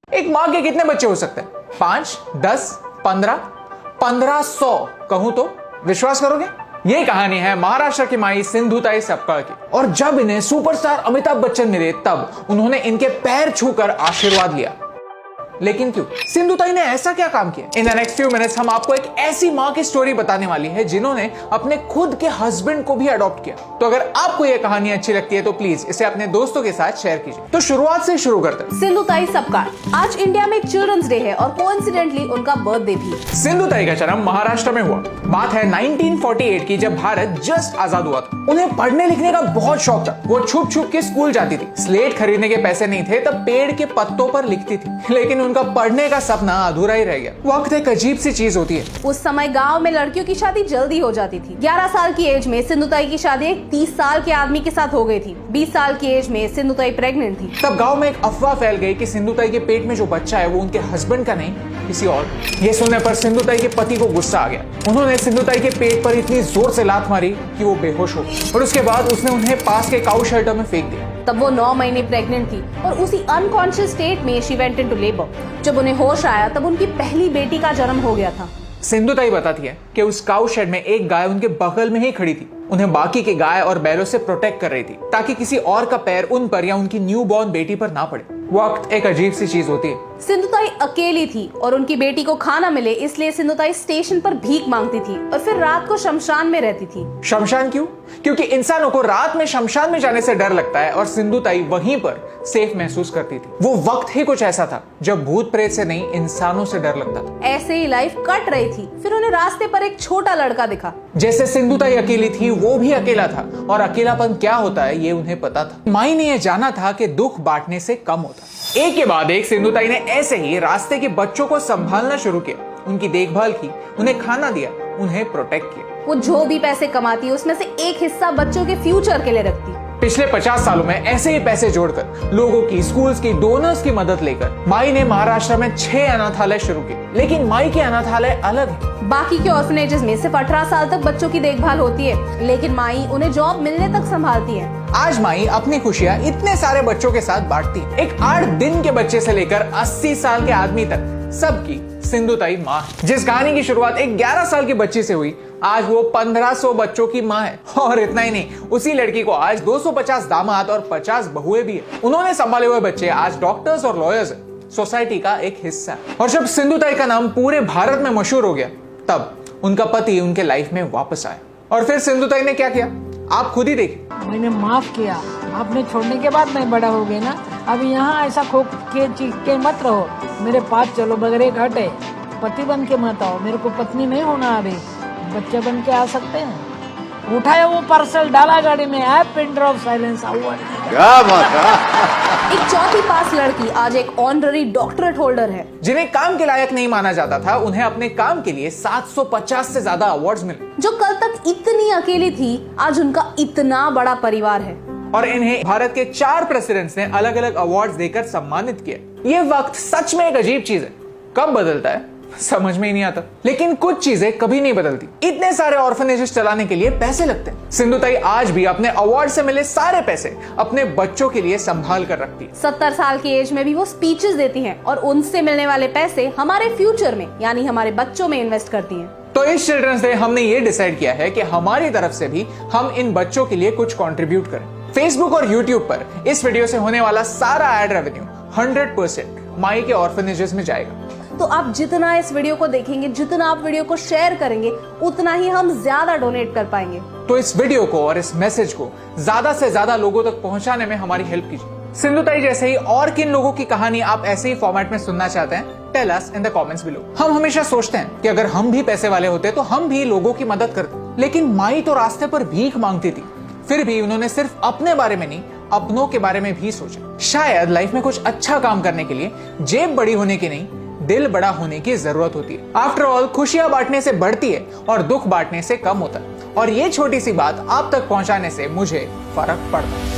एक माँ के कितने बच्चे हो सकते हैं? 5, 10, 15, 1500 कहूं तो विश्वास करोगे? ये कहानी है महाराष्ट्र की माई सिंधुताई सपकाळ की। और जब इन्हें सुपरस्टार अमिताभ बच्चन मिले तब उन्होंने इनके पैर छूकर आशीर्वाद लिया। लेकिन क्यों? सिंधुताई ने ऐसा क्या काम किया? In the next few minutes हम आपको एक ऐसी माँ की स्टोरी बताने वाली है जिन्होंने अपने खुद के हस्बैंड को भी अडॉप्ट किया। तो अगर आपको ये कहानी अच्छी लगती है तो प्लीज इसे अपने दोस्तों के साथ शेयर कीजिए। तो शुरुआत से शुरू करते हैं। सिंधुताई सपकाळ। आज इंडिया में चिल्ड्रंस डे है और कोइंसिडेंटली उनका बर्थडे भी। सिंधुताई का जन्म महाराष्ट्र में हुआ। बात है 1948 की, जब भारत जस्ट आजाद हुआ था। उन्हें पढ़ने लिखने का बहुत शौक था। वो छुप छुप के स्कूल जाती थी। स्लेट खरीदने के पैसे नहीं थे तब पेड़ के पत्तों पर लिखती थी, लेकिन उनका पढ़ने का सपना अधूरा ही रह गया। वक्त एक अजीब सी चीज होती है। उस समय गांव में लड़कियों की शादी जल्दी हो जाती थी। 11 साल की एज में सिंधुताई की शादी एक 30 साल के आदमी के साथ हो गई थी। 20 साल की एज में सिंधुताई प्रेग्नेंट थी। तब गांव में एक अफवाह फैल गई कि सिंधुताई के पेट में जो बच्चा है वो उनके हस्बैंड का नहीं, किसी और। ये सुनने पर सिंधुताई के पति को गुस्सा आ गया। उन्होंने सिंधुताई के पेट पर इतनी जोर से लात मारी कि वो बेहोश हो गई और उसके बाद उसने उन्हें पास के काऊ शेल्टर में फेंक दिया। तब वो 9 महीने प्रेग्नेंट थी और उसी अनकॉन्शियस स्टेट में शी वेंट इनटू लेबर। जब उन्हें होश आया तब उनकी पहली बेटी का जन्म हो गया था। सिंधुताई बताती है कि उस काऊ शेड में एक गाय उनके बगल में ही खड़ी थी। उन्हें बाकी के गाय और बैलों से प्रोटेक्ट कर रही थी ताकि किसी और का पैर उन पर या उनकी न्यू बॉर्न बेटी पर ना पड़े। वक्त एक अजीब सी चीज होती है। सिंधुताई अकेली थी और उनकी बेटी को खाना मिले इसलिए सिंधुताई स्टेशन पर भीख मांगती थी और फिर रात को शमशान में रहती थी। शमशान क्यों? क्योंकि इंसानों को रात में शमशान में जाने से डर लगता है और सिंधुताई वहीं पर सेफ महसूस करती थी। वो वक्त ही कुछ ऐसा था जब भूत प्रेत से नहीं इंसानों से डर लगता था। ऐसे ही लाइफ कट रही थी। फिर उन्हें रास्ते पर एक छोटा लड़का दिखा। जैसे सिंधुताई अकेली थी वो भी अकेला था और अकेलापन क्या होता है ये उन्हें पता था। माई ने यह जाना था कि दुख बांटने से कम होता। एक के बाद एक सिंधुताई ने ऐसे ही रास्ते के बच्चों को संभालना शुरू किया, उनकी देखभाल की, उन्हें खाना दिया, उन्हें प्रोटेक्ट किया। वो जो भी पैसे कमाती उसमें से एक हिस्सा बच्चों के फ्यूचर के लिए रखती। पिछले 50 सालों में ऐसे ही पैसे जोड़कर लोगों की, स्कूल्स की, डोनर्स की मदद लेकर माई ने महाराष्ट्र में 6 अनाथालय शुरू किए। लेकिन माई के अनाथालय अलग है। बाकी के ऑर्फनेजेस में सिर्फ 18 साल तक बच्चों की देखभाल होती है, लेकिन माई उन्हें जॉब मिलने तक संभालती है। आज माई अपनी खुशियां इतने सारे बच्चों के साथ बांटती है। एक 8 दिन के बच्चे से लेकर 80 साल के आदमी तक सबकी सिंधुताई माँ है। जिस कहानी की शुरुआत एक 11 साल की बच्ची से हुई, आज वो 1500 बच्चों की माँ है। और इतना ही नहीं, उसी लड़की को आज 250 दामाद और 50 बहुएं भी है। उन्होंने संभाले हुए बच्चे आज डॉक्टर्स और लॉयर्स है, सोसाइटी का एक हिस्सा है। और जब सिंधुताई का नाम पूरे भारत में मशहूर हो गया तब उनका पति उनके लाइफ में वापस आया। और फिर सिंधुताई ने क्या किया आप खुद ही देखिए। मैंने माफ किया। आपने छोड़ने के बाद मैं बड़ा हो गया ना। अब यहाँ ऐसा खो के चीख के मत रहो। मेरे पास चलो, बगैर एक हटे। पति बन के मत आओ। मेरे को पत्नी नहीं होना, अभी बच्चे बन के आ सकते हैं। उठाया वो पार्सल, डाला गाड़ी में, ऐप पिन ड्रॉप साइलेंस हुआ। एक चौथी पास लड़की आज एक ऑनररी डॉक्टरेट होल्डर है। जिन्हें काम के लायक नहीं माना जाता था उन्हें अपने काम के लिए 750 से ज्यादा अवार्ड्स मिले। जो कल तक इतनी अकेली थी आज उनका इतना बड़ा परिवार है। और इन्हें भारत के 4 प्रेसिडेंट्स ने अलग अलग अवार्ड्स देकर सम्मानित किया। ये वक्त सच में एक अजीब चीज है। कब बदलता है समझ में ही नहीं आता, लेकिन कुछ चीजें कभी नहीं बदलती। इतने सारे ऑर्फनेजेस चलाने के लिए पैसे लगते हैं। सिंधुताई आज भी अपने अवार्ड से मिले सारे पैसे अपने बच्चों के लिए संभाल कर रखती है। 70 साल की एज में भी वो स्पीचेस देती हैं और उनसे मिलने वाले पैसे हमारे फ्यूचर में यानी हमारे बच्चों में इन्वेस्ट करती हैं। तो इस चिल्ड्रंस डे हमने ये डिसाइड किया है कि हमारी तरफ से भी हम इन बच्चों के लिए कुछ कंट्रीब्यूट करें। फेसबुक और यूट्यूब पर इस वीडियो से होने वाला सारा एड रेवेन्यू 100% माई के ऑर्फनेजेस में जाएगा। तो आप जितना इस वीडियो को देखेंगे, जितना आप वीडियो को शेयर करेंगे, उतना ही हम ज्यादा डोनेट कर पाएंगे। तो इस वीडियो को और इस मैसेज को ज्यादा से ज्यादा लोगों तक पहुंचाने में हमारी हेल्प कीजिए। सिंधुताई जैसे ही और किन लोगों की कहानी आप ऐसे ही फॉर्मेट में सुनना चाहते हैं, tell us in the comments below. हम हमेशा सोचते हैं कि अगर हम भी पैसे वाले होते तो हम भी लोगों की मदद करते, लेकिन माई तो रास्ते पर भीख मांगती थी। फिर भी उन्होंने सिर्फ अपने बारे में नहीं, अपनों के बारे में भी सोचा। शायद लाइफ में कुछ अच्छा काम करने के लिए जेब बड़ी होने की नहीं, दिल बड़ा होने की जरूरत होती है। आफ्टर ऑल खुशियां बांटने से बढ़ती है और दुख बांटने से कम होता है। और ये छोटी सी बात आप तक पहुंचाने से मुझे फर्क पड़ता है।